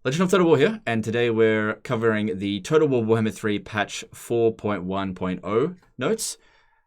Legend of Total War here, and today we're covering the Total War Warhammer 3 patch 4.1.0 notes.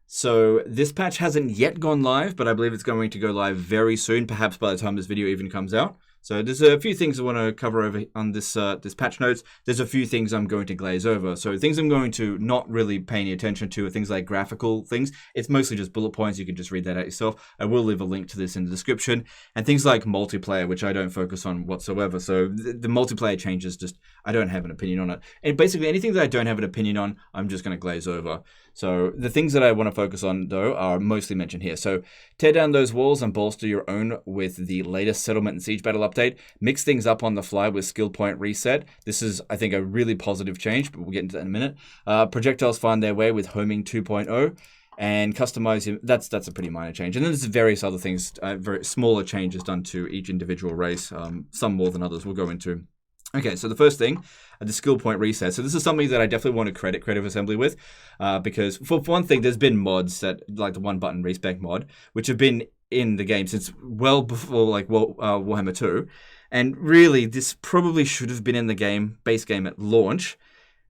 So this patch hasn't yet gone live, but I believe it's going to go live very soon, perhaps by the time this video even comes out. So there's a few things I want to cover over on this this patch notes. There's a few things I'm going to glaze over. So things I'm going to not really pay any attention to are things like graphical things. It's mostly just bullet points. You can just read that out yourself. I will leave a link to this in the description. And things like multiplayer, which I don't focus on whatsoever. So the multiplayer changes, just I don't have an opinion on it. And basically anything that I don't have an opinion on, I'm just going to glaze over. So the things that I want to focus on, though, are mostly mentioned here. So tear down those walls and bolster your own with the latest settlement and siege battle update. Mix things up on the fly with skill point reset. This is, I think, a really positive change, but we'll get into that in a minute. Projectiles find their way with homing 2.0. And customize, that's a pretty minor change. And then there's various other things, very smaller changes done to each individual race, some more than others we'll go into. Okay, so the first thing, the skill point reset. So this is something that I definitely want to credit Creative Assembly with, because for one thing, there's been mods that, like the one button respec mod, which have been in the game since well before like Warhammer 2. And really, this probably should have been in the game, base game at launch.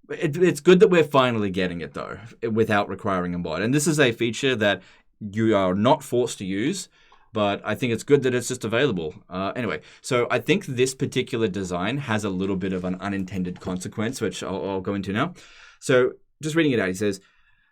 It's good that we're finally getting it, though, without requiring a mod. And this is a feature that you are not forced to use, but I think it's good that it's just available. Anyway, so I think this particular design has a little bit of an unintended consequence, which I'll go into now. So just reading it out, he says,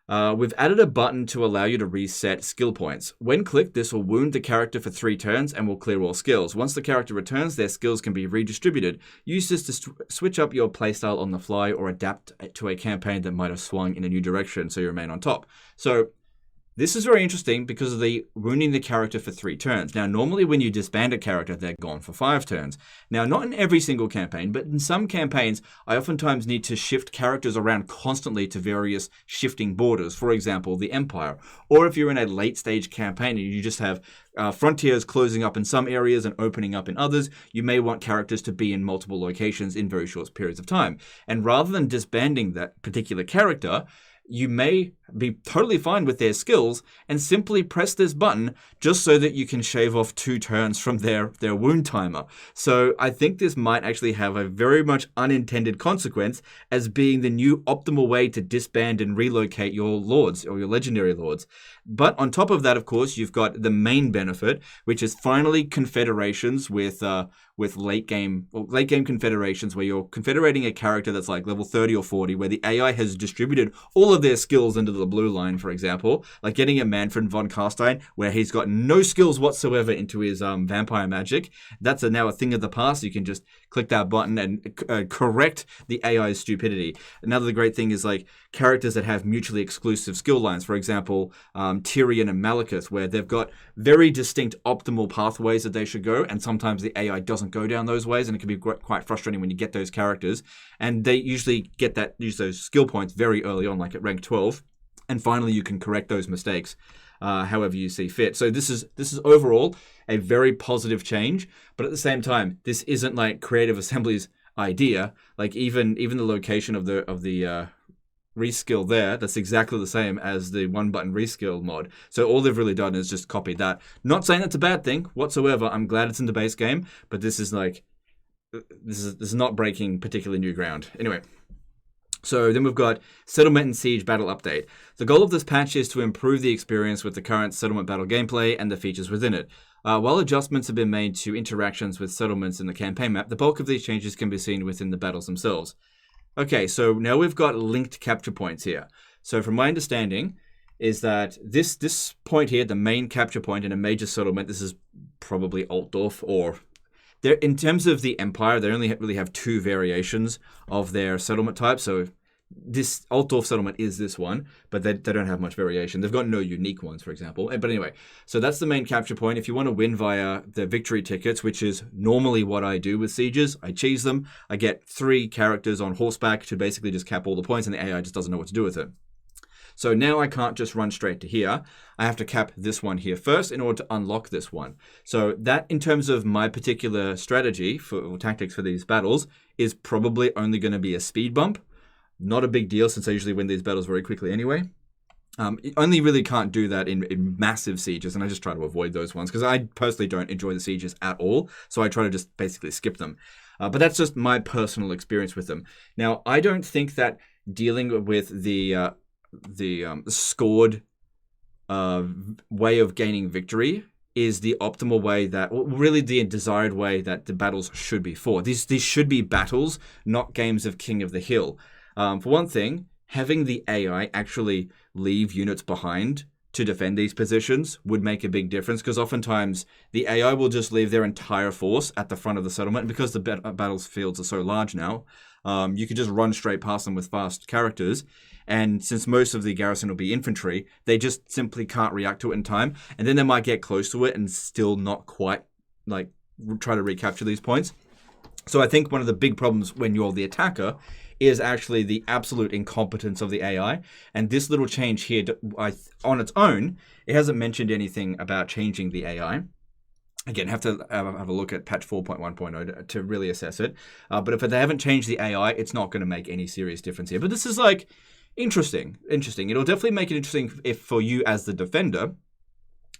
we've added a button to allow you to reset skill points. When clicked, this will wound the character for 3 turns and will clear all skills. Once the character returns, their skills can be redistributed. Use this to switch up your playstyle on the fly or adapt to a campaign that might have swung in a new direction so you remain on top. So this is very interesting because of the wounding the character for 3 turns. Now, normally when you disband a character, they're gone for 5 turns. Now, not in every single campaign, but in some campaigns, I oftentimes need to shift characters around constantly to various shifting borders. For example, the Empire. Or if you're in a late stage campaign and you just have frontiers closing up in some areas and opening up in others, you may want characters to be in multiple locations in very short periods of time. And rather than disbanding that particular character, you may be totally fine with their skills and simply press this button just so that you can shave off 2 turns from their wound timer. So I think this might actually have a very much unintended consequence as being the new optimal way to disband and relocate your lords or your legendary lords. But on top of that, of course, you've got the main benefit, which is finally confederations with late game confederations where you're confederating a character that's like level 30 or 40, where the AI has distributed all of their skills into the blue line, for example, like getting a Manfred von Carstein where he's got no skills whatsoever into his vampire magic. That's now a thing of the past. You can just click that button and correct the AI's stupidity. Another great thing is like characters that have mutually exclusive skill lines, for example, Tyrion and Malekith, where they've got very distinct optimal pathways that they should go, and sometimes the AI doesn't go down those ways, and it can be quite frustrating when you get those characters. And they usually use those skill points very early on, like at rank 12, and finally you can correct those mistakes however you see fit. So this is overall a very positive change, but at the same time, this isn't like Creative Assembly's idea. Like even the location of the reskill there, that's exactly the same as the one button reskill mod. So all they've really done is just copied that. Not saying that's a bad thing whatsoever. I'm glad it's in the base game, but this is not breaking particularly new ground. Anyway. So then we've got Settlement and Siege Battle Update. The goal of this patch is to improve the experience with the current Settlement Battle gameplay and the features within it. While adjustments have been made to interactions with settlements in the campaign map, the bulk of these changes can be seen within the battles themselves. Okay, so now we've got linked capture points here. So from my understanding is that this point here, the main capture point in a major settlement, this is probably Altdorf or... In terms of the Empire, they only really have 2 variations of their settlement type. So this Altdorf settlement is this one, but they don't have much variation. They've got no unique ones, for example. But anyway, so that's the main capture point. If you want to win via the victory tickets, which is normally what I do with sieges, I cheese them. I get 3 characters on horseback to basically just cap all the points, and the AI just doesn't know what to do with it. So now I can't just run straight to here. I have to cap this one here first in order to unlock this one. So that, in terms of my particular strategy or tactics for these battles, is probably only going to be a speed bump. Not a big deal since I usually win these battles very quickly anyway. It only really can't do that in massive sieges, and I just try to avoid those ones because I personally don't enjoy the sieges at all, so I try to just basically skip them. But that's just my personal experience with them. Now, I don't think that dealing with the scored way of gaining victory is the optimal way that, well, really the desired way that the battles should be fought. These should be battles, not games of King of the Hill. For one thing, having the AI actually leave units behind to defend these positions would make a big difference, because oftentimes the AI will just leave their entire force at the front of the settlement. And because the battlefields are so large now, you could just run straight past them with fast characters. And since most of the garrison will be infantry, they just simply can't react to it in time. And then they might get close to it and still not quite try to recapture these points. So I think one of the big problems when you're the attacker is actually the absolute incompetence of the AI. And this little change here, on its own, it hasn't mentioned anything about changing the AI. Again, have to have a look at patch 4.1.0 to really assess it. But if they haven't changed the AI, it's not going to make any serious difference here. But this is interesting. It'll definitely make it interesting for you as the defender,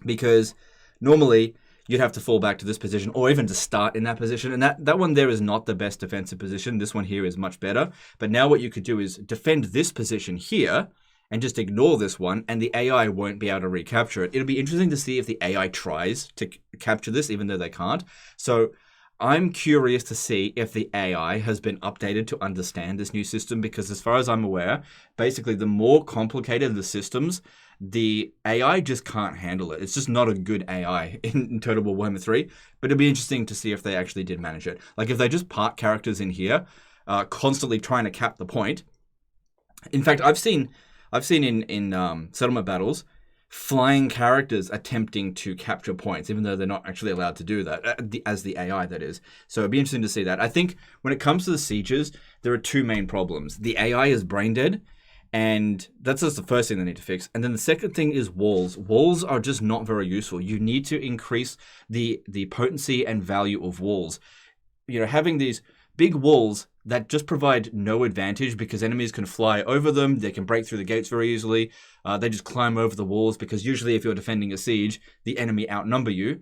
because normally you'd have to fall back to this position or even to start in that position. And that one there is not the best defensive position. This one here is much better. But now what you could do is defend this position here and just ignore this one, and the AI won't be able to recapture it. It'll be interesting to see if the AI tries to capture this, even though they can't. So I'm curious to see if the AI has been updated to understand this new system, because as far as I'm aware, basically the more complicated the systems, the AI just can't handle it. It's just not a good AI in Total War Warhammer 3, but it'll be interesting to see if they actually did manage it. Like if they just park characters in here, constantly trying to cap the point. In fact, I've seen in settlement battles, flying characters attempting to capture points, even though they're not actually allowed to do that, as the AI, that is. So it'd be interesting to see that. I think when it comes to the sieges, there are two main problems. The AI is brain dead, and that's just the first thing they need to fix. And then the second thing is walls. Walls are just not very useful. You need to increase the potency and value of walls. You know, having these big walls that just provide no advantage because enemies can fly over them, they can break through the gates very easily, they just climb over the walls, because usually if you're defending a siege, the enemy outnumber you.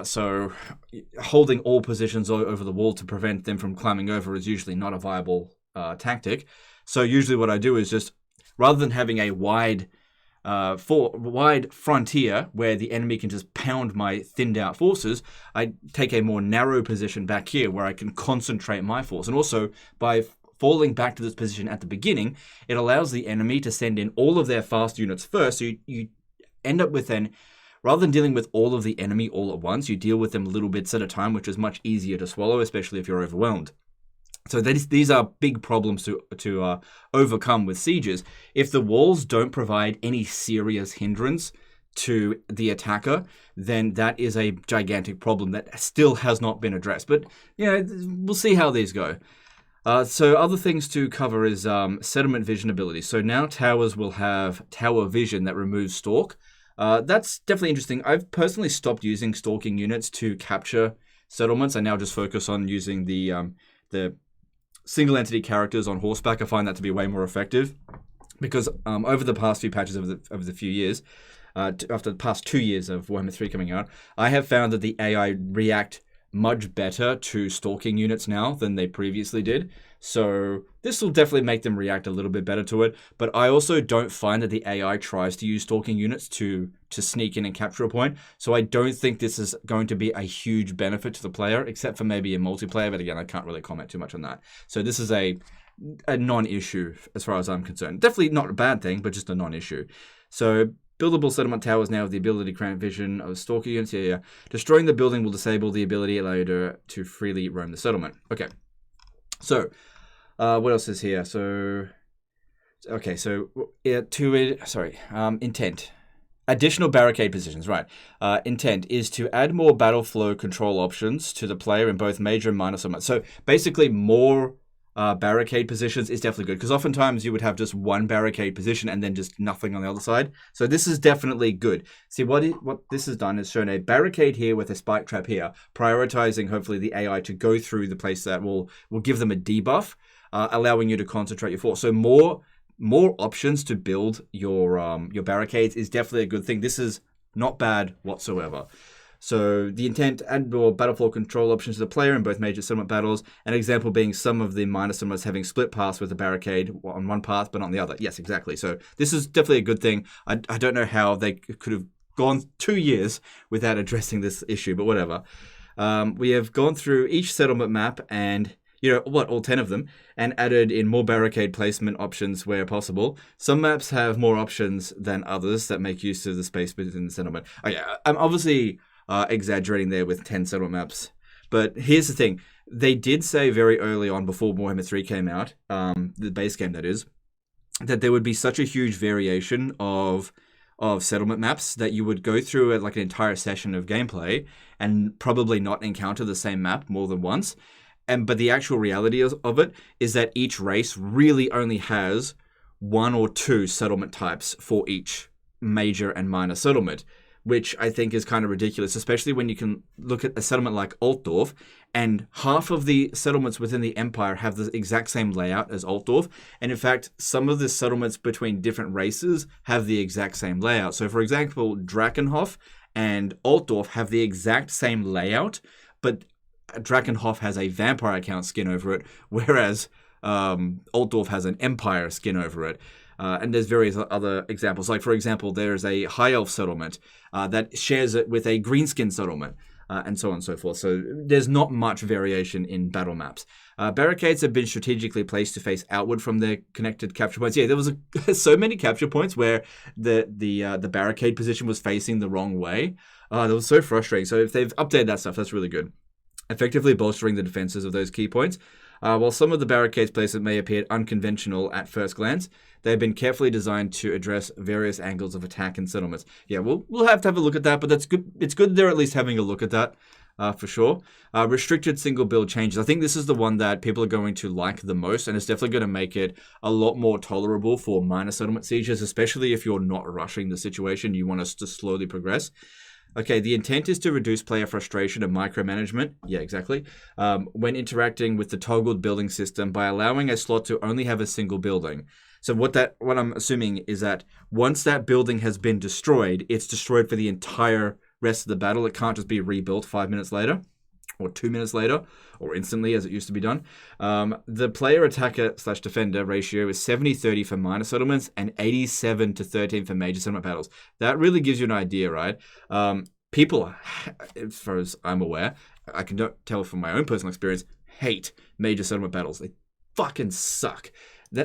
So holding all positions over the wall to prevent them from climbing over is usually not a viable tactic. So usually what I do is just, rather than having a wide frontier where the enemy can just pound my thinned out forces, I take a more narrow position back here where I can concentrate my force. And also, by falling back to this position at the beginning, it allows the enemy to send in all of their fast units first. So you end up with rather than dealing with all of the enemy all at once, you deal with them little bits at a time, which is much easier to swallow, especially if you're overwhelmed. So these are big problems to overcome with sieges. If the walls don't provide any serious hindrance to the attacker, then that is a gigantic problem that still has not been addressed. But yeah, we'll see how these go. So other things to cover is settlement vision ability. So now towers will have tower vision that removes stalk. That's definitely interesting. I've personally stopped using stalking units to capture settlements. I now just focus on using the single entity characters on horseback. I find that to be way more effective, because over the past few patches over the few years, after the past 2 years of Warhammer 3 coming out, I have found that the AI react much better to stalking units now than they previously did. So this will definitely make them react a little bit better to it. But I also don't find that the AI tries to use stalking units to sneak in and capture a point. So I don't think this is going to be a huge benefit to the player, except for maybe in multiplayer. But again, I can't really comment too much on that. So this is a non-issue as far as I'm concerned. Definitely not a bad thing, but just a non-issue. So buildable settlement towers now have the ability to grant vision of stalker units. Yeah. Destroying the building will disable the ability, allow you to freely roam the settlement. Okay. So what else is here? So okay. So intent. Additional barricade positions, right. Intent is to add more battle flow control options to the player in both major and minor settlements. So basically more barricade positions is definitely good, because oftentimes you would have just one barricade position and then just nothing on the other side. So this is definitely good. See, what this has done is shown a barricade here with a spike trap here, prioritizing hopefully the AI to go through the place that will give them a debuff, allowing you to concentrate your force. So more more options to build your barricades is definitely a good thing. This is not bad whatsoever. So the intent, add more battlefield control options to the player in both major settlement battles. An example being some of the minor settlements having split paths with a barricade on one path but on the other. Yes, exactly. So this is definitely a good thing. I don't know how they could have gone 2 years without addressing this issue, but whatever. We have gone through each settlement map and, all 10 of them, and added in more barricade placement options where possible. Some maps have more options than others that make use of the space within the settlement. I'm obviously exaggerating there with 10 settlement maps. But here's the thing. They did say very early on, before Warhammer 3 came out, the base game that is, that there would be such a huge variation of settlement maps that you would go through like an entire session of gameplay and probably not encounter the same map more than once. But the actual reality of it is that each race really only has 1 or 2 settlement types for each major and minor settlement, which I think is kind of ridiculous, especially when you can look at a settlement like Altdorf, and half of the settlements within the Empire have the exact same layout as Altdorf. And in fact, some of the settlements between different races have the exact same layout. So for example, Drakenhof and Altdorf have the exact same layout, but Drakenhof has a vampire count skin over it, whereas Altdorf has an Empire skin over it. And there's various other examples. Like, for example, there's a High Elf settlement that shares it with a Greenskin settlement, and so on and so forth. So there's not much variation in battle maps. Barricades have been strategically placed to face outward from their connected capture points. Yeah, there was so many capture points where the barricade position was facing the wrong way. That was so frustrating. So if they've updated that stuff, that's really good. Effectively bolstering the defenses of those key points. While some of the barricades placement may appear unconventional at first glance, they've been carefully designed to address various angles of attack and settlements. Yeah, we'll have to have a look at that, but that's good. It's good they're at least having a look at that, for sure. Restricted single build changes. I think this is the one that people are going to like the most, and it's definitely going to make it a lot more tolerable for minor settlement sieges, especially if you're not rushing the situation. You want us to slowly progress. Okay, the intent is to reduce player frustration and micromanagement. Yeah, exactly. When interacting with the toggled building system by allowing a slot to only have a single building. So what I'm assuming is that once that building has been destroyed, it's destroyed for the entire rest of the battle. It can't just be rebuilt 5 minutes later, or 2 minutes later, or instantly as it used to be done. The player attacker/defender ratio is 70-30 for minor settlements and 87-13 for major settlement battles. That really gives you an idea, right? People, as far as I'm aware, I can tell from my own personal experience, hate major settlement battles. They fucking suck.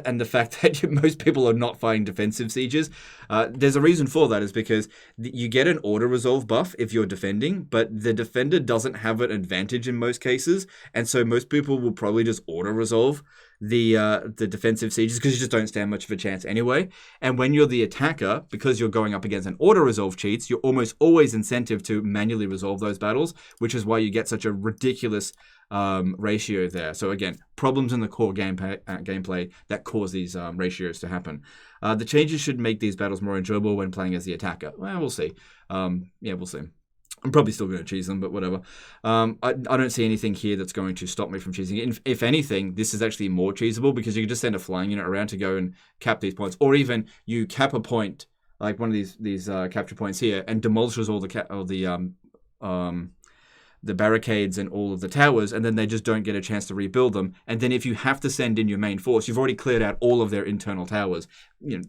And the fact that most people are not fighting defensive sieges, there's a reason for that, is because you get an auto-resolve buff if you're defending, but the defender doesn't have an advantage in most cases, and so most people will probably just auto-resolve the defensive sieges because you just don't stand much of a chance anyway. And when you're the attacker, because you're going up against an auto-resolve cheats, you're almost always incentive to manually resolve those battles, which is why you get such a ridiculous ratio there. So again, problems in the core gameplay that cause these ratios to happen. The changes should make these battles more enjoyable when playing as the attacker. Well, we'll see. We'll see. I'm probably still going to cheese them, but whatever. I don't see anything here that's going to stop me from cheesing it. If anything, this is actually more cheesable because you can just send a flying unit around to go and cap these points, or even you cap a point, like one of these capture points here, and demolishes all the barricades and all of the towers, and then they just don't get a chance to rebuild them. And then if you have to send in your main force, you've already cleared out all of their internal towers.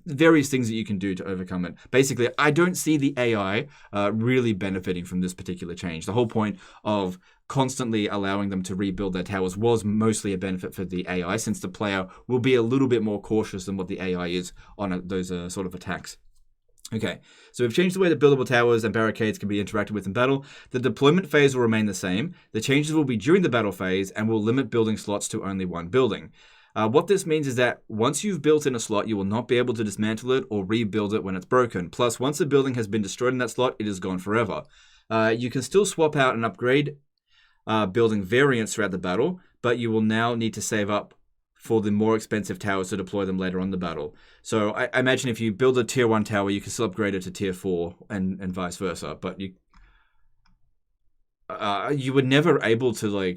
Various things that you can do to overcome it. Basically, I don't see the AI really benefiting from this particular change. The whole point of constantly allowing them to rebuild their towers was mostly a benefit for the AI, since the player will be a little bit more cautious than what the AI is on those sort of attacks. Okay, so we've changed the way that buildable towers and barricades can be interacted with in battle. The deployment phase will remain the same. The changes will be during the battle phase and will limit building slots to only one building. What this means is that once you've built in a slot, you will not be able to dismantle it or rebuild it when it's broken. Plus, once a building has been destroyed in that slot, it is gone forever. You can still swap out and upgrade building variants throughout the battle, but you will now need to save up for the more expensive towers to deploy them later on in the battle. So I imagine if you build a tier 1 tower, you can still upgrade it to tier 4 and vice versa. But you were never able to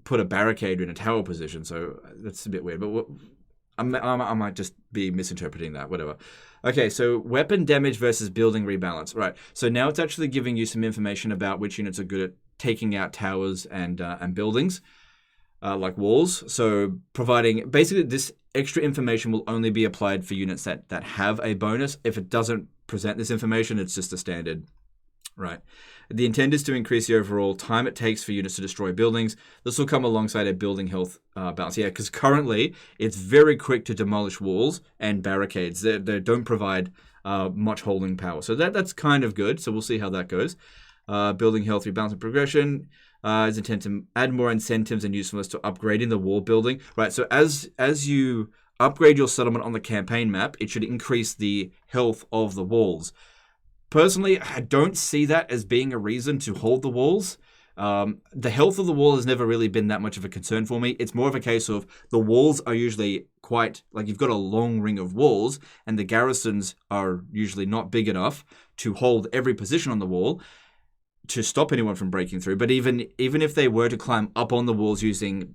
put a barricade in a tower position, so that's a bit weird. But I might just be misinterpreting that, whatever. Okay, so weapon damage versus building rebalance. Right, so now it's actually giving you some information about which units are good at taking out towers and buildings, like walls. So providing, basically this extra information will only be applied for units that have a bonus. If it doesn't present this information, it's just a standard. Right. The intent is to increase the overall time it takes for units to destroy buildings. This will come alongside a building health balance. Yeah, because currently it's very quick to demolish walls and barricades. They don't provide much holding power. So that's kind of good. So we'll see how that goes. Building health, rebalance, and progression is intended to add more incentives and usefulness to upgrading the wall building. Right. So as you upgrade your settlement on the campaign map, it should increase the health of the walls. Personally, I don't see that as being a reason to hold the walls. The health of the wall has never really been that much of a concern for me. It's more of a case of the walls are usually quite, like you've got a long ring of walls, and the garrisons are usually not big enough to hold every position on the wall to stop anyone from breaking through. But even if they were to climb up on the walls using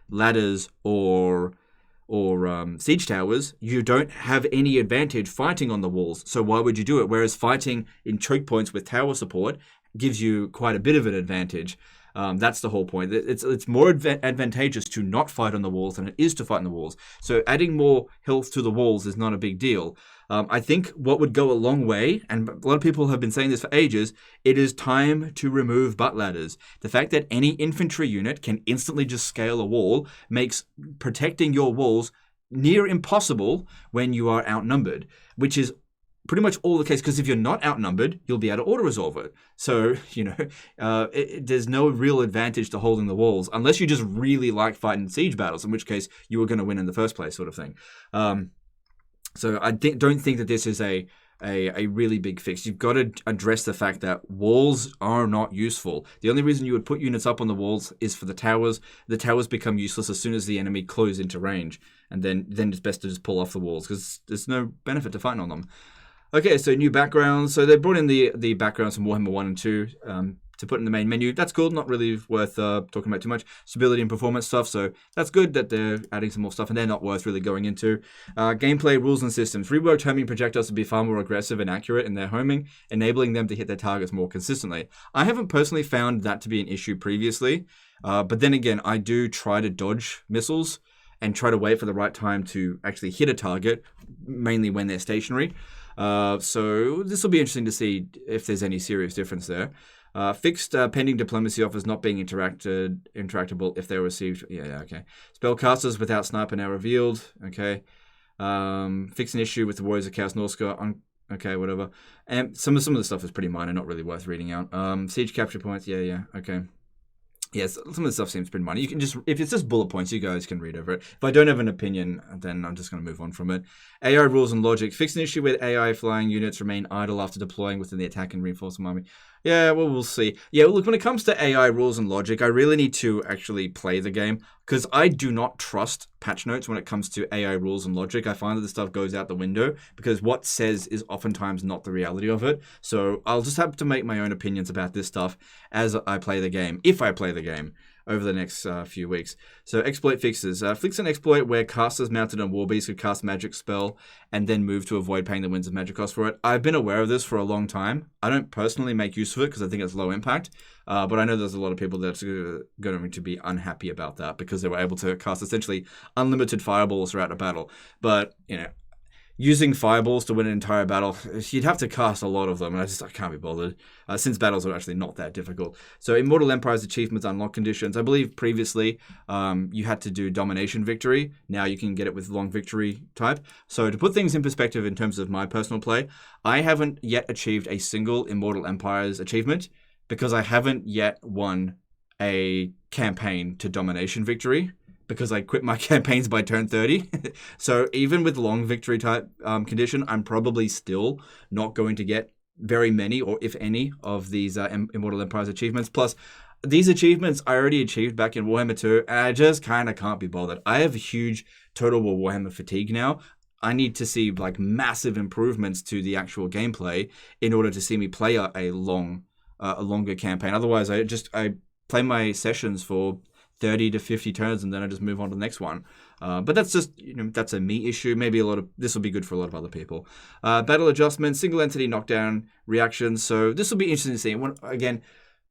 ladders or siege towers, you don't have any advantage fighting on the walls. So why would you do it? Whereas fighting in choke points with tower support gives you quite a bit of an advantage. That's the whole point. It's more advantageous to not fight on the walls than it is to fight on the walls. So adding more health to the walls is not a big deal. I think what would go a long way, and a lot of people have been saying this for ages, it is time to remove butt ladders. The fact that any infantry unit can instantly just scale a wall makes protecting your walls near impossible when you are outnumbered, which is pretty much all the case, because if you're not outnumbered, you'll be able to auto-resolve it. So, there's no real advantage to holding the walls, unless you just really like fighting siege battles, in which case you were going to win in the first place, sort of thing. So I don't think that this is a really big fix. You've got to address the fact that walls are not useful. The only reason you would put units up on the walls is for the towers. The towers become useless as soon as the enemy close into range, and then it's best to just pull off the walls, because there's no benefit to fighting on them. Okay, so new backgrounds. So they brought in the backgrounds from Warhammer 1 and 2 to put in the main menu. That's cool, not really worth talking about too much. Stability and performance stuff, so that's good that they're adding some more stuff, and they're not worth really going into. Gameplay, rules, and systems. Reworked homing projectiles to be far more aggressive and accurate in their homing, enabling them to hit their targets more consistently. I haven't personally found that to be an issue previously, but then again, I do try to dodge missiles and try to wait for the right time to actually hit a target, mainly when they're stationary. So this will be interesting to see if there's any serious difference there. Fixed pending diplomacy offers not being interactable if they're received. Yeah, okay. Spellcasters without sniper now revealed. Okay. Fix an issue with the Warriors of Chaos Norska. Okay, whatever. And some of the stuff is pretty minor, not really worth reading out. Siege capture points. Yeah. Okay. Yes, some of the stuff seems pretty minor. You can just, if it's just bullet points, you guys can read over it. If I don't have an opinion, then I'm just going to move on from it. AI rules and logic. Fix an issue where AI flying units remain idle after deploying within the attack and reinforcement army. Yeah, well, we'll see. Yeah, look, when it comes to AI rules and logic, I really need to actually play the game, because I do not trust patch notes when it comes to AI rules and logic. I find that the stuff goes out the window, because what says is oftentimes not the reality of it. So I'll just have to make my own opinions about this stuff as I play the game, if I play the game, over the next few weeks. So exploit fixes. Fix an exploit where casters mounted on warbeasts could cast magic spell and then move to avoid paying the winds of magic cost for it. I've been aware of this for a long time. I don't personally make use of it because I think it's low impact, but I know there's a lot of people that's going to be unhappy about that because they were able to cast essentially unlimited fireballs throughout a battle. But, using fireballs to win an entire battle, you'd have to cast a lot of them, and I can't be bothered, since battles are actually not that difficult. So Immortal Empire's achievements unlock conditions. I believe previously you had to do domination victory. Now you can get it with long victory type. So to put things in perspective in terms of my personal play, I haven't yet achieved a single Immortal Empire's achievement because I haven't yet won a campaign to domination victory, because I quit my campaigns by turn 30. So even with long victory type condition, I'm probably still not going to get very many, or if any, of these Immortal Empire's achievements. Plus, these achievements I already achieved back in Warhammer 2, and I just kind of can't be bothered. I have huge Total War Warhammer fatigue now. I need to see massive improvements to the actual gameplay in order to see me play a longer campaign. Otherwise, I play my sessions for 30 to 50 turns, and then I just move on to the next one. But that's just, that's a me issue. Maybe this will be good for a lot of other people. Battle adjustments, single entity knockdown reactions. So this will be interesting to see. Again,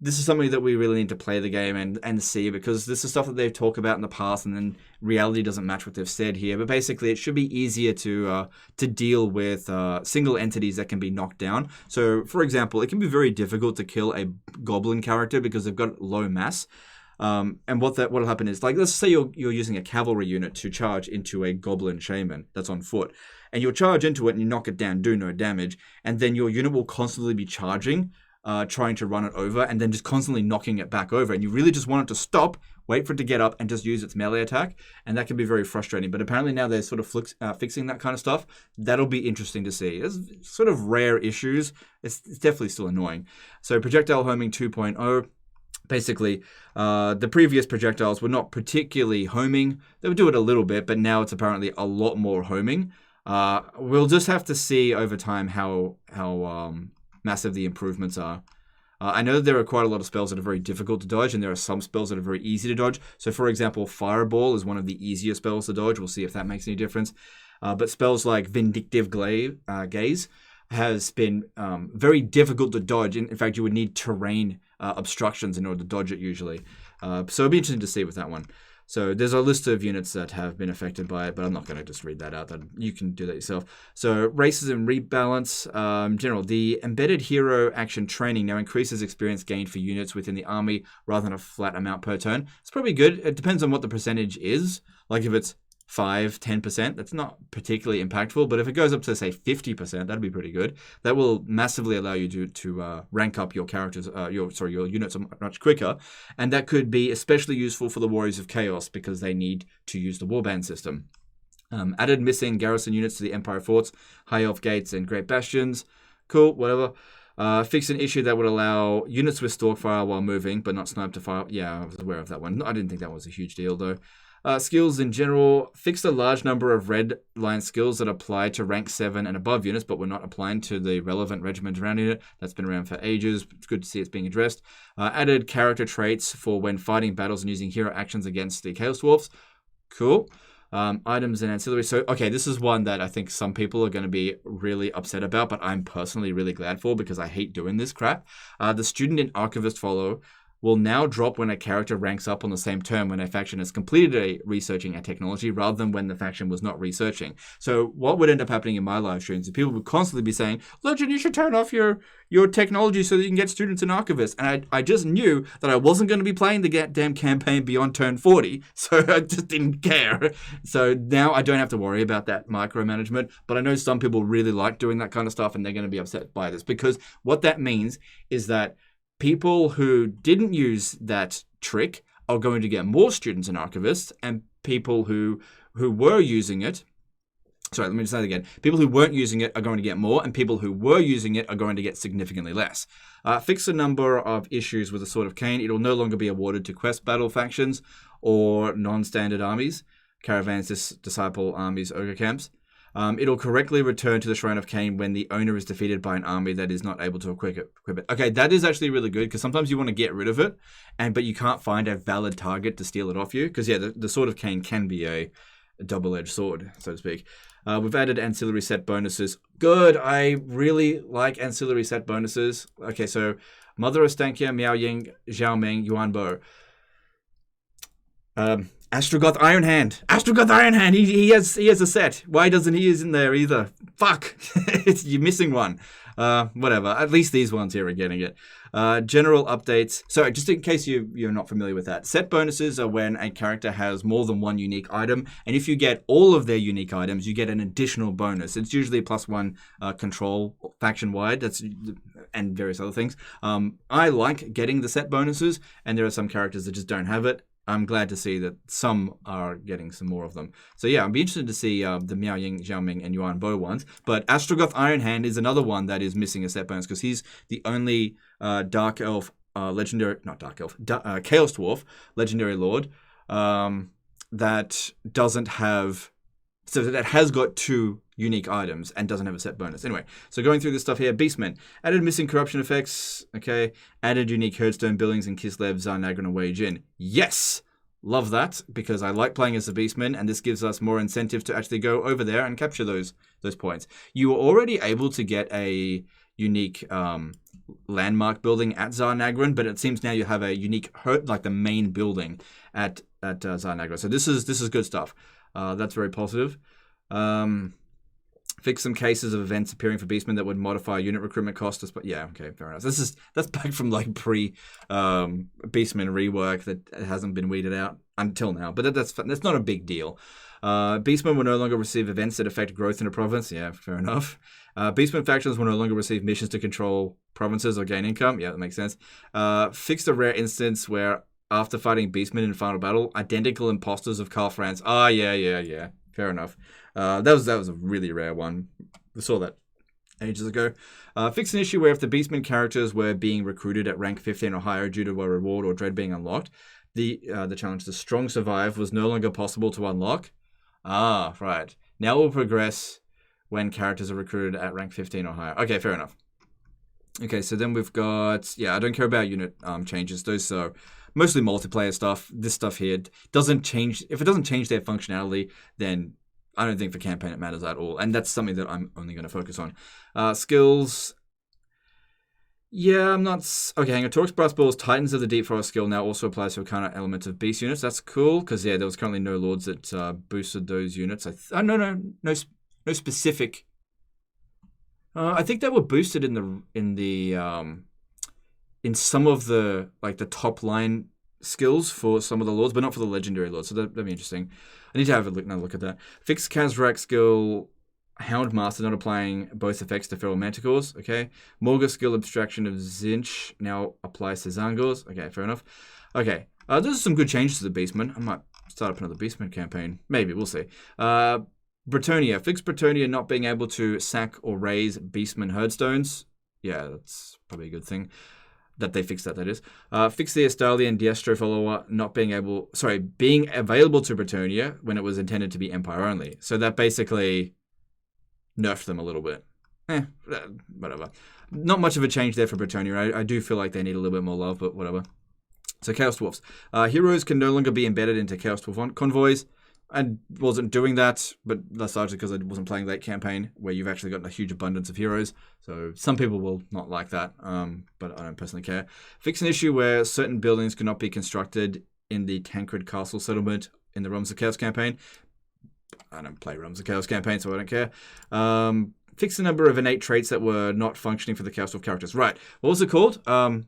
this is something that we really need to play the game and see, because this is stuff that they've talked about in the past, and then reality doesn't match what they've said here. But basically, it should be easier to deal with single entities that can be knocked down. So, for example, it can be very difficult to kill a goblin character because they've got low mass. And what'll happen is, like, let's say you're using a cavalry unit to charge into a goblin shaman that's on foot, and you'll charge into it and you knock it down, do no damage, and then your unit will constantly be charging, trying to run it over, and then just constantly knocking it back over. And you really just want it to stop, wait for it to get up, and just use its melee attack. And that can be very frustrating. But apparently now they're sort of fixing that kind of stuff. That'll be interesting to see. It's sort of rare issues. It's definitely still annoying. So projectile homing 2.0. Basically, the previous projectiles were not particularly homing. They would do it a little bit, but now it's apparently a lot more homing. We'll just have to see over time how massive the improvements are. I know there are quite a lot of spells that are very difficult to dodge, and there are some spells that are very easy to dodge. So, for example, Fireball is one of the easier spells to dodge. We'll see if that makes any difference. But spells like Vindictive Gaze has been very difficult to dodge. In fact, you would need terrain obstructions in order to dodge it usually. So it'll be interesting to see with that one. So there's a list of units that have been affected by it, but I'm not going to just read that out. You can do that yourself. So races and rebalance. General, the embedded hero action training now increases experience gained for units within the army rather than a flat amount per turn. It's probably good. It depends on what the percentage is. Like if it's 5-10%, that's not particularly impactful, but if it goes up to, say, 50%, that'd be pretty good. That will massively allow you to rank up your characters, your units much quicker, and that could be especially useful for the Warriors of Chaos because they need to use the warband system. Added missing garrison units to the Empire forts, High Elf gates, and Great Bastions. Cool, whatever. Fix an issue that would allow units with stalk fire while moving, but not snipe to fire. Yeah, I was aware of that one. I didn't think that was a huge deal, though. Skills in general, fixed a large number of red line skills that apply to rank 7 and above units, but were not applying to the relevant regiment around unit. That's been around for ages. It's good to see it's being addressed. Added character traits for when fighting battles and using hero actions against the Chaos Dwarfs. Cool. Items and ancillary. So, okay, this is one that I think some people are going to be really upset about, but I'm personally really glad for because I hate doing this crap. The student and archivist follow will now drop when a character ranks up on the same turn when a faction has completed a researching a technology rather than when the faction was not researching. So what would end up happening in my live streams is people would constantly be saying, Legend, you should turn off your technology so that you can get students and archivists. And I just knew that I wasn't going to be playing the damn campaign beyond turn 40, so I just didn't care. So now I don't have to worry about that micromanagement, but I know some people really like doing that kind of stuff and they're going to be upset by this because what that means is that people who didn't use that trick are going to get more students and archivists, and people who were using it, sorry, let me just say that again. People who weren't using it are going to get more, and people who were using it are going to get significantly less. Fix a number of issues with the Sword of Cain. It'll no longer be awarded to quest battle factions or non-standard armies, caravans, disciple armies, ogre camps. It'll correctly return to the Shrine of Cain when the owner is defeated by an army that is not able to equip it. Okay, that is actually really good because sometimes you want to get rid of it, but you can't find a valid target to steal it off you. Because, yeah, the Sword of Cain can be a double-edged sword, so to speak. We've added ancillary set bonuses. Good, I really like ancillary set bonuses. Okay, so Mother of Stankia, Miao Ying, Zhao Meng, Yuan Bo. Astrogoth Ironhand. Astrogoth Ironhand. He has a set. Why doesn't he is in there either? Fuck. You're missing one. Whatever. At least these ones here are getting it. General updates. So just in case you're not familiar with that, set bonuses are when a character has more than one unique item, and if you get all of their unique items, you get an additional bonus. It's usually +1 control faction-wide. And various other things. I like getting the set bonuses, and there are some characters that just don't have it. I'm glad to see that some are getting some more of them. So yeah, I'd be interested to see the Miao Ying, Zhao Ming, and Yuan Bo ones. But Astrogoth Ironhand is another one that is missing a set bonus because he's the only Dark Elf legendary, not Dark Elf, Chaos Dwarf legendary lord that doesn't have, so that has got 2 unique items and doesn't have a set bonus. Anyway, so going through this stuff here, Beastmen. Added missing corruption effects, okay. Added unique Herdstone, Billings, and Kislev, Zarnagran, and Wage In. Yes! Love that, because I like playing as a beastman, and this gives us more incentive to actually go over there and capture those points. You were already able to get a unique landmark building at Zarnagran, but it seems now you have a unique like the main building at Zarnagran. So this is good stuff. That's very positive. Fix some cases of events appearing for beastmen that would modify unit recruitment costs. But yeah, okay, fair enough. That's back from like pre beastman rework that hasn't been weeded out until now. But that's not a big deal. Beastmen will no longer receive events that affect growth in a province. Yeah, fair enough. Beastmen factions will no longer receive missions to control provinces or gain income. Yeah, that makes sense. Fix the rare instance where after fighting beastmen in final battle, identical imposters of Karl Franz. Yeah. Fair enough. That was a really rare one. We saw that ages ago. Fix an issue where if the beastman characters were being recruited at rank 15 or higher due to a reward or dread being unlocked, the challenge to strong survive was no longer possible to unlock. Right. Now we'll progress when characters are recruited at rank 15 or higher. Okay, fair enough. Okay, so then we've got... Yeah, I don't care about unit changes. Those are mostly multiplayer stuff. This stuff here doesn't change... If it doesn't change their functionality, then I don't think for campaign it matters at all. And that's something that I'm only going to focus on. Skills... Yeah, I'm not... Okay, hang on. Torx Brass Balls, Titans of the Deep Forest skill now also applies to a kind of element of beast units. That's cool, because, yeah, there was currently no lords that boosted those units. No specific... I think they were boosted in some of the like the top line skills for some of the lords, but not for the legendary lords. So that'd be interesting. I need to have another look at that. Fix Kazrak skill Houndmaster not applying both effects to feral manticores. Okay. Morga skill abstraction of Zinch now applies to Zangors. Okay, fair enough. Okay. Those are some good changes to the Beastman. I might start up another Beastman campaign. Maybe, we'll see. Bretonia. Fix Bretonia not being able to sack or raise Beastman Herdstones. Yeah, that's probably a good thing. That they fixed that is. Fix the Estalian Diestro follower not being available to Bretonia when it was intended to be Empire only. So that basically nerfed them a little bit. Whatever. Not much of a change there for Bretonia. I do feel like they need a little bit more love, but whatever. So Chaos Dwarfs. Heroes can no longer be embedded into Chaos Dwarf convoys. I wasn't doing that, but that's largely because I wasn't playing that campaign where you've actually got a huge abundance of heroes. So some people will not like that, but I don't personally care. Fix an issue where certain buildings cannot be constructed in the Tancred Castle settlement in the Realms of Chaos campaign. I don't play Realms of Chaos campaign, so I don't care. Fix the number of innate traits that were not functioning for the Chaos Dwarf characters. Right. What was it called? It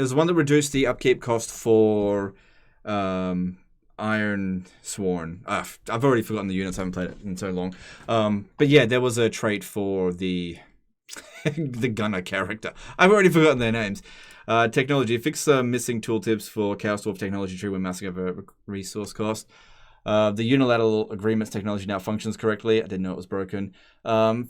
was one that reduced the upkeep cost for... Iron Sworn. I've already forgotten the units. I haven't played it in so long. But yeah, there was a trait for the the gunner character. I've already forgotten their names. Technology. Fix some missing tooltips for Chaos Dwarf technology tree when massing over resource cost. The unilateral agreements technology now functions correctly. I didn't know it was broken.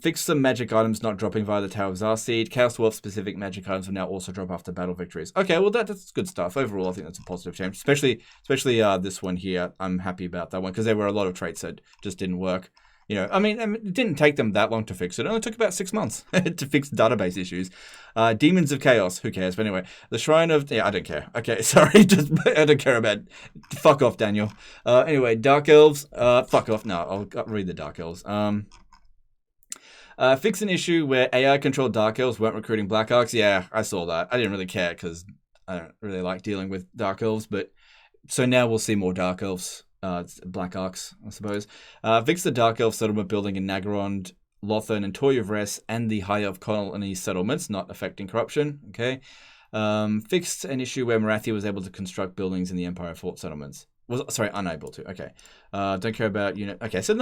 Fix some magic items not dropping via the Tower of Zarseed. Chaos Dwarf specific magic items will now also drop after battle victories. Okay, well that's good stuff. Overall, I think that's a positive change. Especially this one here. I'm happy about that one because there were a lot of traits that just didn't work. You know, I mean, it didn't take them that long to fix it. It only took about 6 months to fix database issues. Demons of Chaos. Who cares? But anyway, the Shrine of... Yeah, I don't care. Okay, sorry. I don't care about... Fuck off, Daniel. Anyway, Dark Elves. Fuck off. No, I'll read the Dark Elves. Fix an issue where AI-controlled Dark Elves weren't recruiting Black Arcs. Yeah, I saw that. I didn't really care because I don't really like dealing with Dark Elves. But so now we'll see more Dark Elves. Black Arcs, I suppose. Fix the Dark Elf settlement building in Nagarond, Lothern, and Toy of Res, and the High Elf colony settlements, not affecting corruption. Okay. Fixed an issue where Marathi was able to construct buildings in the Empire Fort settlements. Unable to. Okay. Don't care about unit. Okay, so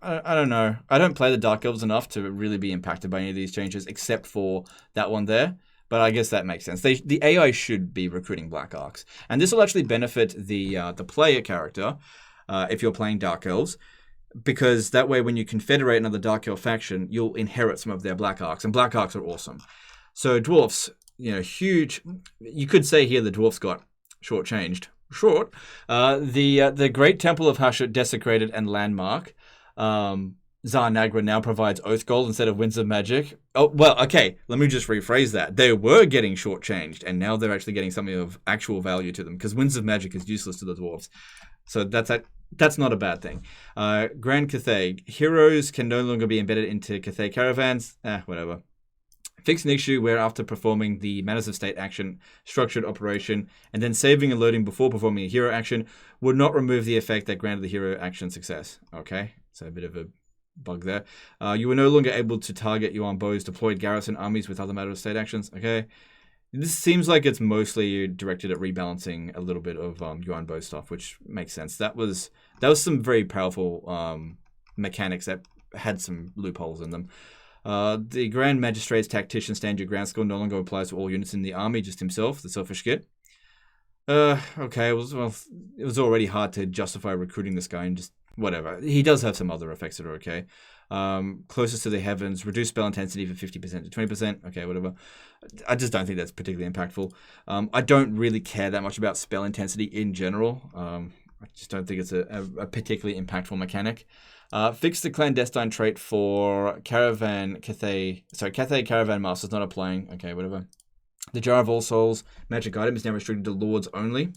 I don't know. I don't play the Dark Elves enough to really be impacted by any of these changes, except for that one there. But I guess that makes sense. The AI should be recruiting Black Arcs. And this will actually benefit the player character if you're playing Dark Elves. Because that way when you confederate another Dark Elf faction, you'll inherit some of their Black Arcs. And Black Arcs are awesome. So Dwarfs, huge. You could say here the Dwarfs got shortchanged. The Great Temple of Hashut desecrated and landmark. Tsar Nagra now provides Oath Gold instead of Winds of Magic. Oh, well, okay, let me just rephrase that. They were getting shortchanged, and now they're actually getting something of actual value to them, because Winds of Magic is useless to the dwarves. So that's not a bad thing. Grand Cathay. Heroes can no longer be embedded into Cathay caravans. Whatever. Fix an issue where after performing the Manners of State action, structured operation, and then saving and loading before performing a hero action would not remove the effect that granted the hero action success. Okay, so a bit of a bug there. You were no longer able to target Yuan Bo's deployed garrison armies with other Matter of State actions. Okay. This seems like it's mostly directed at rebalancing a little bit of Yuan Bo stuff, which makes sense. That was some very powerful mechanics that had some loopholes in them. The Grand Magistrate's Tactician Stand Your Ground skill no longer applies to all units in the army, just himself, the selfish git. Okay, it was already hard to justify recruiting this guy and just whatever. He does have some other effects that are okay. Closest to the heavens, reduce spell intensity from 50% to 20%. Okay, whatever. I just don't think that's particularly impactful. I don't really care that much about spell intensity in general. I just don't think it's a particularly impactful mechanic. Fix the clandestine trait for Cathay Caravan Masters not applying. Okay, whatever. The Jar of All Souls magic item is now restricted to lords only.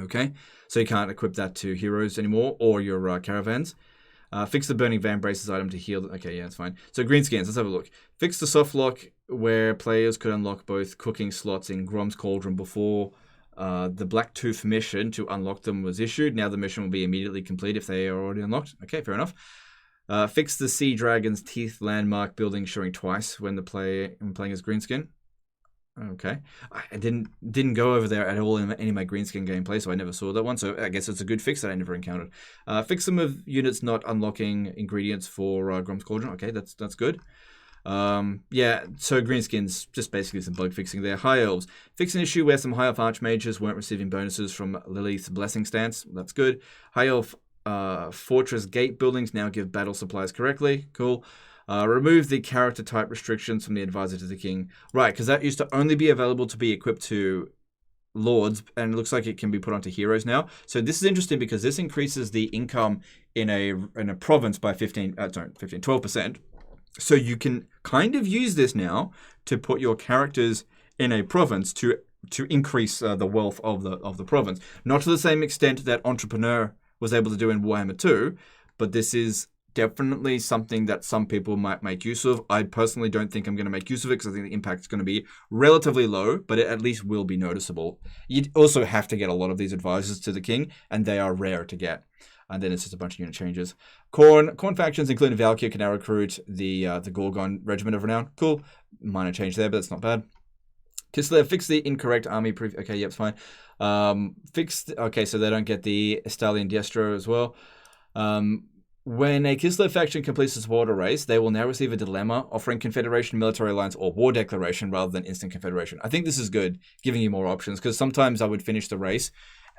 Okay, so you can't equip that to heroes anymore or your caravans. Fix the Burning Van Braces item to heal. Okay, yeah, that's fine. So greenskins, let's have a look. Fix the soft lock where players could unlock both cooking slots in Grom's Cauldron before the Blacktooth mission to unlock them was issued. Now the mission will be immediately complete if they are already unlocked. Okay, fair enough. Fix the Sea Dragon's Teeth landmark building showing twice when playing as greenskin. Okay, I didn't go over there at all in any of my greenskin gameplay, so I never saw that one. So I guess it's a good fix that I never encountered. Fix some of units not unlocking ingredients for Grom's Cauldron. Okay, that's good. Yeah, so greenskins, just basically some bug fixing there. High Elves. Fix an issue where some High Elf Archmages weren't receiving bonuses from Lilith's Blessing Stance. That's good. High Elf Fortress Gate buildings now give battle supplies correctly. Cool. Remove the character type restrictions from the Advisor to the King. Right, because that used to only be available to be equipped to lords, and it looks like it can be put onto heroes now. So this is interesting because this increases the income in a province by 12%. So you can kind of use this now to put your characters in a province to increase the wealth of the province. Not to the same extent that Entrepreneur was able to do in Warhammer 2, but this is definitely something that some people might make use of. I personally don't think I'm going to make use of it because I think the impact is going to be relatively low, but it at least will be noticeable. You'd also have to get a lot of these advisors to the king, and they are rare to get. And then it's just a bunch of unit changes. Corn factions, including Valkyr, can now recruit the Gorgon Regiment of Renown. Cool. Minor change there, but that's not bad. Kislev, fix the incorrect army proof. Okay, yep, it's fine. Okay, so they don't get the Estalian Diestro as well. When a Kislev faction completes its water race, they will now receive a dilemma offering Confederation, Military Alliance, or War Declaration rather than Instant Confederation. I think this is good, giving you more options, because sometimes I would finish the race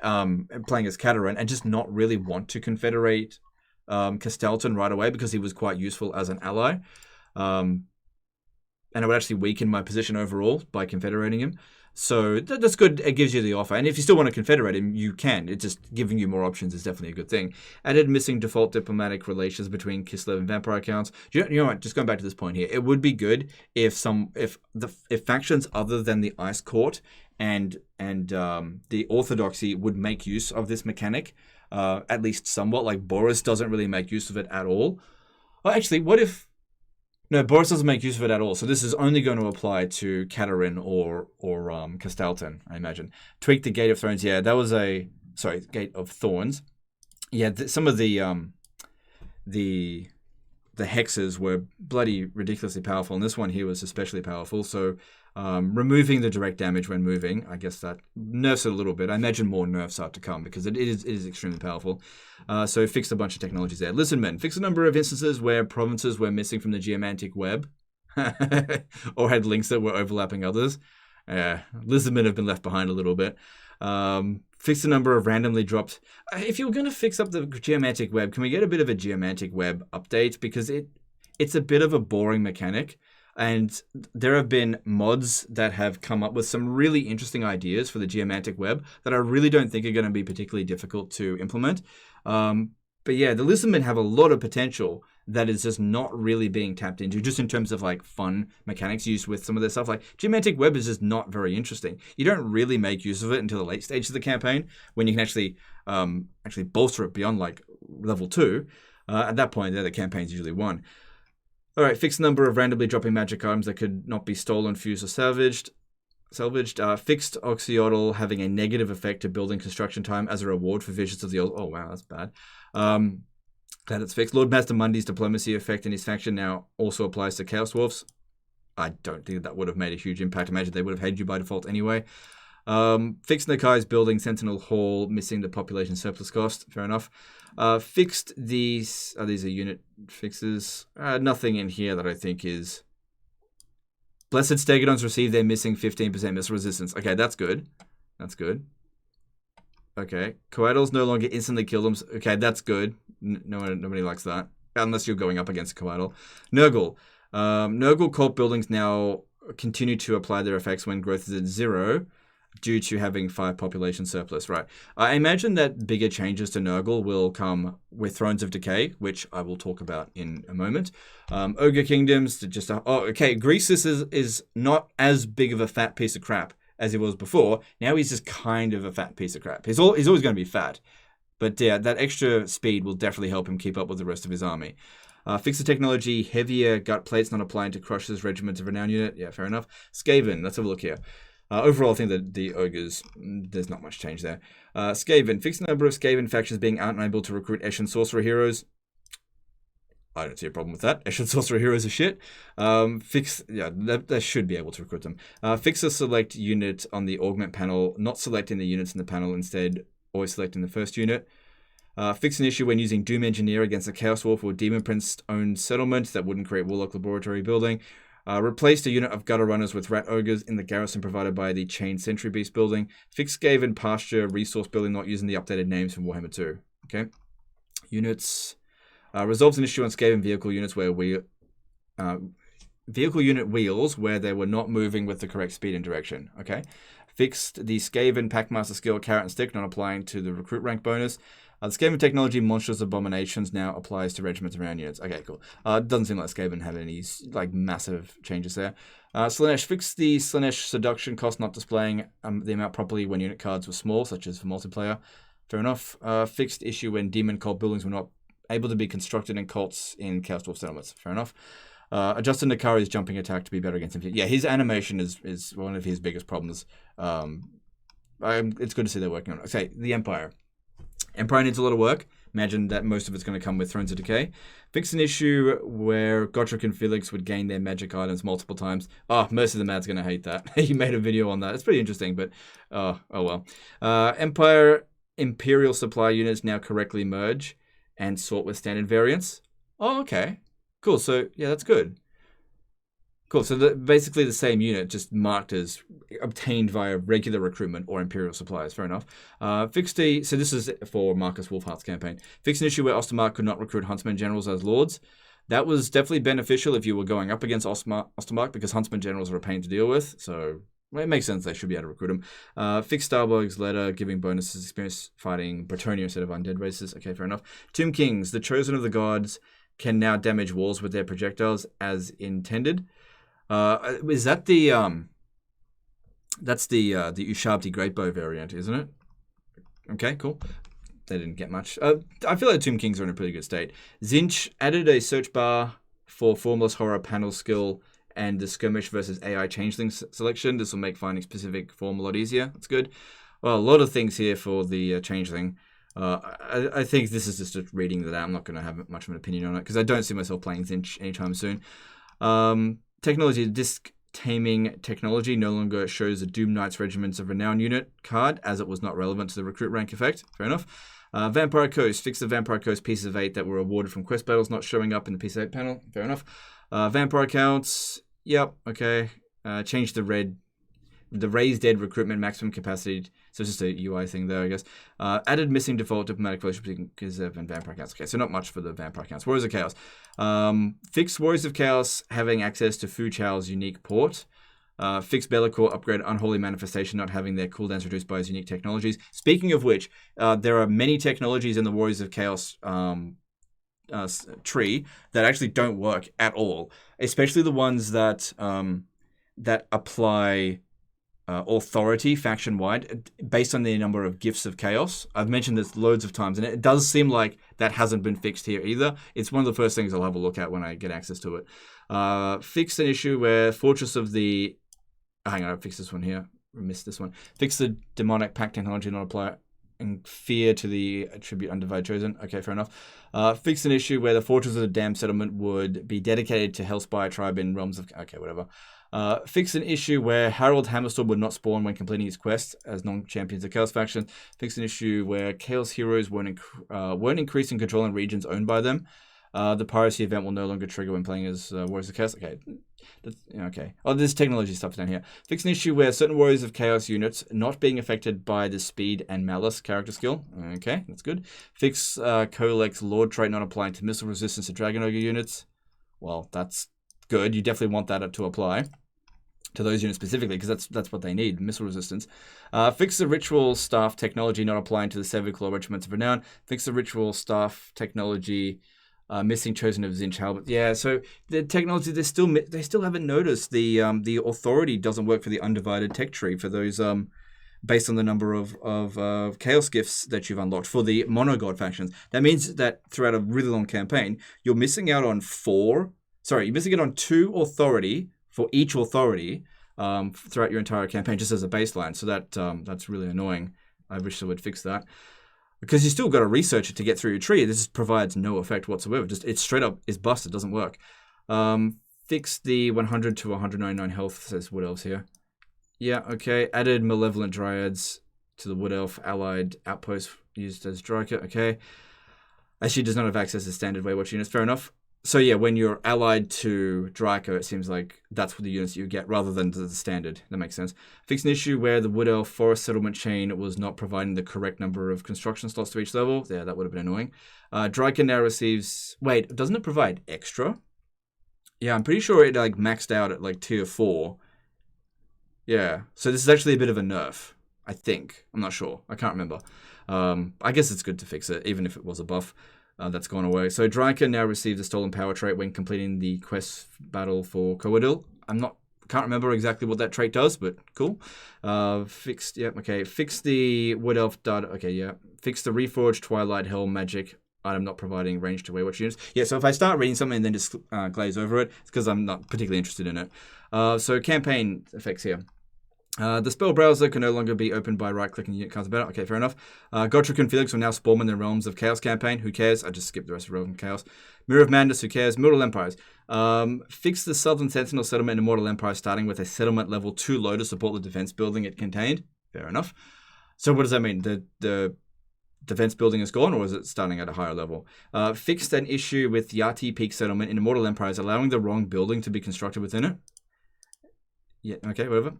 playing as Cataran and just not really want to confederate Castelton right away because he was quite useful as an ally. And it would actually weaken my position overall by confederating him. So that's good. It gives you the offer. And if you still want to confederate him, you can. It's just giving you more options is definitely a good thing. Added missing default diplomatic relations between Kislev and Vampire accounts. You know what? Just going back to this point here, it would be good if factions other than the Ice Court and the Orthodoxy would make use of this mechanic, at least somewhat. Like Boris doesn't really make use of it at all. Well, actually, what if... No, Boris doesn't make use of it at all. So this is only going to apply to Katarin or Castelton, I imagine. Tweak the Gate of Thrones. Yeah, that was Gate of Thorns. Yeah, some of the hexes were bloody ridiculously powerful, and this one here was especially powerful. So removing the direct damage when moving, I guess that nerfs it a little bit. I imagine more nerfs are to come because it is extremely powerful. So fixed a bunch of technologies there. Lizardmen, fix a number of instances where provinces were missing from the geomantic web or had links that were overlapping others. Lizardmen have been left behind a little bit. Fix a number of randomly dropped... If you're going to fix up the geomantic web, can we get a bit of a geomantic web update? Because it's a bit of a boring mechanic. And there have been mods that have come up with some really interesting ideas for the geomantic web that I really don't think are going to be particularly difficult to implement. But yeah, the Lizardmen have a lot of potential that is just not really being tapped into, just in terms of like fun mechanics used with some of their stuff. Like Geomantic Web is just not very interesting. You don't really make use of it until the late stage of the campaign, when you can actually bolster it beyond like level 2. At that point, the campaign's usually won. All right, fixed number of randomly dropping magic items that could not be stolen, fused, or salvaged. Fixed Oxyotl having a negative effect to building construction time as a reward for visions of the old. Oh wow, that's bad. Glad it's fixed. Lord Master Mundy's diplomacy effect in his faction now also applies to Chaos Dwarfs. I don't think that would have made a huge impact. I imagine they would have hated you by default anyway. Fixed Nakai's building Sentinel Hall, missing the population surplus cost. Fair enough. Fixed these. These are unit fixes. Nothing in here that I think is. Blessed Stegodons receive their missing 15% missile resistance. Okay, that's good. That's good. Okay. Coatls no longer instantly kill them. Okay, that's good. Nobody likes that. Unless you're going up against a Coatl. Nurgle. Nurgle cult buildings now continue to apply their effects when growth is at 0 due to having 5 population surplus. Right. I imagine that bigger changes to Nurgle will come with Thrones of Decay, which I will talk about in a moment. Ogre Kingdoms, just... okay, Greasus is not as big of a fat piece of crap as he was before. Now he's just kind of a fat piece of crap. He's always going to be fat. But yeah, that extra speed will definitely help him keep up with the rest of his army. Fix the technology, heavier gut plates not applying to Crush's Regiment of Renown unit. Yeah, fair enough. Skaven, let's have a look here. Overall, I think that the Ogres, there's not much change there. Skaven, fix the number of Skaven factions being unable to recruit Eshin Sorcerer heroes. I don't see a problem with that. Eshin Sorcerer heroes are shit. They should be able to recruit them. Fix the select unit on the augment panel, not selecting the units in the panel, instead always selecting the first unit. Fix an issue when using Doom Engineer against a Chaos Wolf or Demon Prince-owned settlement that wouldn't create Warlock Laboratory building. Replace the unit of Gutter Runners with Rat Ogres in the garrison provided by the Chained Sentry Beast building. Fix Skaven Pasture Resource building not using the updated names from Warhammer 2. Okay. Units. Resolves an issue on Skaven vehicle units where vehicle unit wheels where they were not moving with the correct speed and direction. Okay. Fixed the Skaven Packmaster skill Carrot and Stick not applying to the recruit rank bonus. The Skaven technology Monstrous Abominations now applies to regiments around units. Okay, cool. It doesn't seem like Skaven had any like massive changes there. Slaanesh, fix the Slaanesh seduction cost not displaying the amount properly when unit cards were small, such as for multiplayer. Fair enough. Fixed issue when demon cult buildings were not able to be constructed in cults in Chaos Dwarf settlements. Fair enough. Adjusted Nakari's jumping attack to be better against him. Yeah, his animation is one of his biggest problems. It's good to see they're working on it. Okay, the Empire. Empire needs a lot of work. Imagine that most of it's going to come with Thrones of Decay. Fix an issue where Gotrek and Felix would gain their magic items multiple times. Mercy the Mad's going to hate that. He made a video on that. It's pretty interesting, but oh well. Empire Imperial supply units now correctly merge and sort with standard variants. Oh, okay. Cool. So, yeah, that's good. Cool. So basically the same unit, just marked as obtained via regular recruitment or Imperial supplies. Fair enough. So this is for Marcus Wolfheart's campaign. Fix an issue where Ostermark could not recruit Huntsman Generals as Lords. That was definitely beneficial if you were going up against Ostermark because Huntsman Generals are a pain to deal with. So it makes sense they should be able to recruit them. Fix Starbuck's letter, giving bonuses experience fighting Bretonnia instead of undead races. Okay, fair enough. Tomb Kings, the Chosen of the Gods, can now damage walls with their projectiles as intended. Is that the that's the Ushabti Greatbow variant, isn't it? Okay, cool. They didn't get much. I feel like Tomb Kings are in a pretty good state. Zinch added a search bar for Formless Horror panel skill and the Skirmish versus AI Changeling selection. This will make finding specific form a lot easier. That's good. Well, a lot of things here for the Changeling. I think this is just reading that out. I'm not going to have much of an opinion on it because I don't see myself playing Zinch anytime soon. Technology, disc taming technology no longer shows the Doom Knights Regiments of Renown unit card as it was not relevant to the recruit rank effect. Fair enough. Vampire Coast, fix the Vampire Coast pieces of 8 that were awarded from quest battles not showing up in the piece of 8 panel. Fair enough. Vampire counts, yep, okay. Change the raised dead recruitment maximum capacity. So it's just a UI thing there, I guess. Added missing default diplomatic relationship and vampire counts. Okay, so not much for the vampire counts. Warriors of Chaos. Fix Warriors of Chaos having access to Fu Chao's unique port. Fix Bellicore, upgrade Unholy Manifestation, not having their cooldowns reduced by his unique technologies. Speaking of which, there are many technologies in the Warriors of Chaos tree that actually don't work at all, especially the ones that that apply authority faction-wide based on the number of gifts of chaos. I've mentioned this loads of times, and it does seem like that hasn't been fixed here either. It's one of the first things I'll have a look at when I get access to it. Fix an issue where Fortress of the... hang on, I fixed this one here. I missed this one. Fix the demonic pact technology not apply and fear to the attribute Undivided Chosen. Okay, fair enough. Fix an issue where the Fortress of the Damned Settlement would be dedicated to Hellspire tribe in realms of... okay, whatever. Fix an issue where Harold Hammerstone would not spawn when completing his quest as non-champions of Chaos faction. Fix an issue where Chaos heroes weren't increasing controlling regions owned by them. The piracy event will no longer trigger when playing as Warriors of Chaos. Okay. Okay. Oh, there's technology stuff down here. Fix an issue where certain Warriors of Chaos units not being affected by the Speed and Malice character skill. Okay, that's good. Fix Colex Lord trait not applying to missile resistance to Dragon Ogre units. Well, that's good. You definitely want that to apply to those units specifically, because that's what they need, missile resistance. Fix the ritual staff technology not applying to the Severed Claw Regiments of Renown. Fix the ritual staff technology missing Chosen of Zinch Halbert. Yeah, so the technology they still haven't noticed the authority doesn't work for the undivided tech tree for those based on the number of chaos gifts that you've unlocked for the monogod factions. That means that throughout a really long campaign, you're missing out on you're missing out on 2 authority for each authority throughout your entire campaign, just as a baseline. So that's really annoying. I wish they would fix that. Because you still got to research it to get through your tree. This provides no effect whatsoever. Just it's straight up is busted. Doesn't work. Fix the 100 to 199 health, says Wood Elves here. Yeah, okay. Added Malevolent Dryads to the Wood Elf allied outpost used as Dryker. Okay. Actually does not have access to standard Waywatch units. Fair enough. So yeah, when you're allied to Dryker, it seems like that's what the units you get rather than the standard. That makes sense. Fix an issue where the Wood Elf Forest Settlement chain was not providing the correct number of construction slots to each level. Yeah, that would have been annoying. Dryker now receives... wait, doesn't it provide extra? Yeah, I'm pretty sure it like maxed out at like tier 4. Yeah, so this is actually a bit of a nerf, I think. I'm not sure. I can't remember. I guess it's good to fix it, even if it was a buff. That's gone away. So Dryker now receives a stolen power trait when completing the quest battle for Coadil. Can't remember exactly what that trait does, but cool. Fixed, yeah, okay. Fix the Wood Elf data, okay, yeah. Fix the Reforged Twilight Helm magic item not providing range to Waywatch units. Yeah, so if I start reading something and then just glaze over it, it's because I'm not particularly interested in it. So campaign effects here. The spell browser can no longer be opened by right-clicking unit cards about it. Okay, fair enough. Gotrek and Felix will now spawn in the Realms of Chaos campaign. Who cares? I just skipped the rest of Realms of Chaos. Mirror of Madness. Who cares? Mortal Empires. Fix the Southern Sentinel settlement in Mortal Empire starting with a settlement level 2 low to support the defense building it contained. Fair enough. So what does that mean? The defense building is gone, or is it starting at a higher level? Fixed an issue with Yati Peak settlement in Immortal Empires, allowing the wrong building to be constructed within it. Yeah, okay, whatever.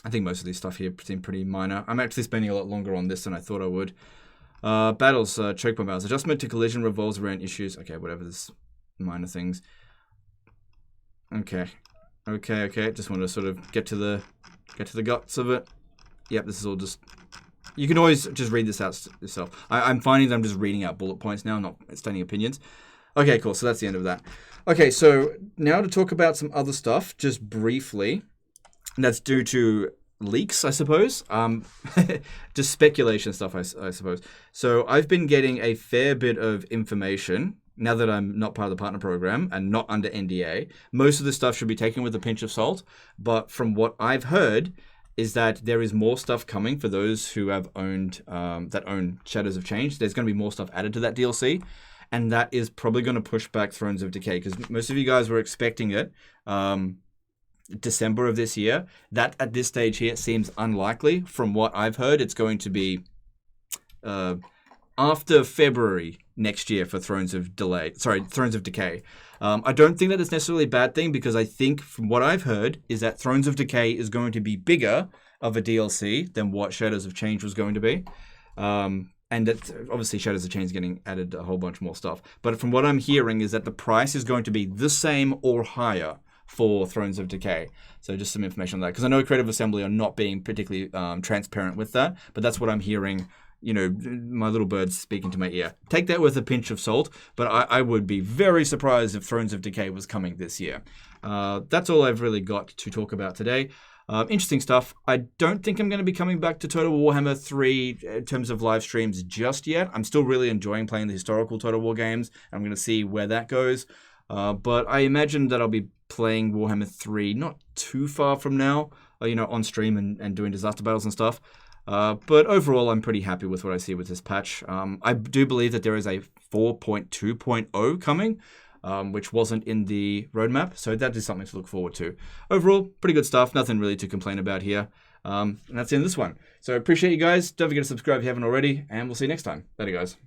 I think most of these stuff here seem pretty minor. I'm actually spending a lot longer on this than I thought I would. Battles, choke bomb battles. Adjustment to collision revolves around issues. Okay, whatever, this minor things. Okay. Just want to sort of get to the guts of it. Yep, this is all just... you can always just read this out yourself. I'm finding that I'm just reading out bullet points now, not stating opinions. Okay, cool, so that's the end of that. Okay, so now to talk about some other stuff, just briefly. That's due to leaks, I suppose. Just speculation stuff, I suppose. So I've been getting a fair bit of information now that I'm not part of the partner program and not under NDA. Most of the stuff should be taken with a pinch of salt. But from what I've heard is that there is more stuff coming for those who have owned, that own Shadows of Change. There's going to be more stuff added to that DLC. And that is probably going to push back Thrones of Decay because most of you guys were expecting it. December of this year. That at this stage here seems unlikely. From what I've heard, it's going to be after February next year for Thrones of Decay. I don't think that is necessarily a bad thing because I think from what I've heard is that Thrones of Decay is going to be bigger of a DLC than what Shadows of Change was going to be. And that obviously Shadows of Change is getting added a whole bunch more stuff. But from what I'm hearing is that the price is going to be the same or higher for Thrones of Decay. So just some information on that, because I know Creative Assembly are not being particularly transparent with that, but that's what I'm hearing. You know, my little bird's speaking to my ear. Take that with a pinch of salt, but I would be very surprised if Thrones of Decay was coming this year. That's all I've really got to talk about today. Interesting stuff. I don't think I'm going to be coming back to Total Warhammer 3 in terms of live streams just yet. I'm still really enjoying playing the historical Total War games. I'm going to see where that goes. But I imagine that I'll be playing Warhammer 3 not too far from now, you know, on stream and doing disaster battles and stuff. But overall, I'm pretty happy with what I see with this patch. I do believe that there is a 4.2.0 coming, which wasn't in the roadmap. So that is something to look forward to. Overall, pretty good stuff. Nothing really to complain about here. And that's the end of this one. So appreciate you guys. Don't forget to subscribe if you haven't already. And we'll see you next time. Later, guys.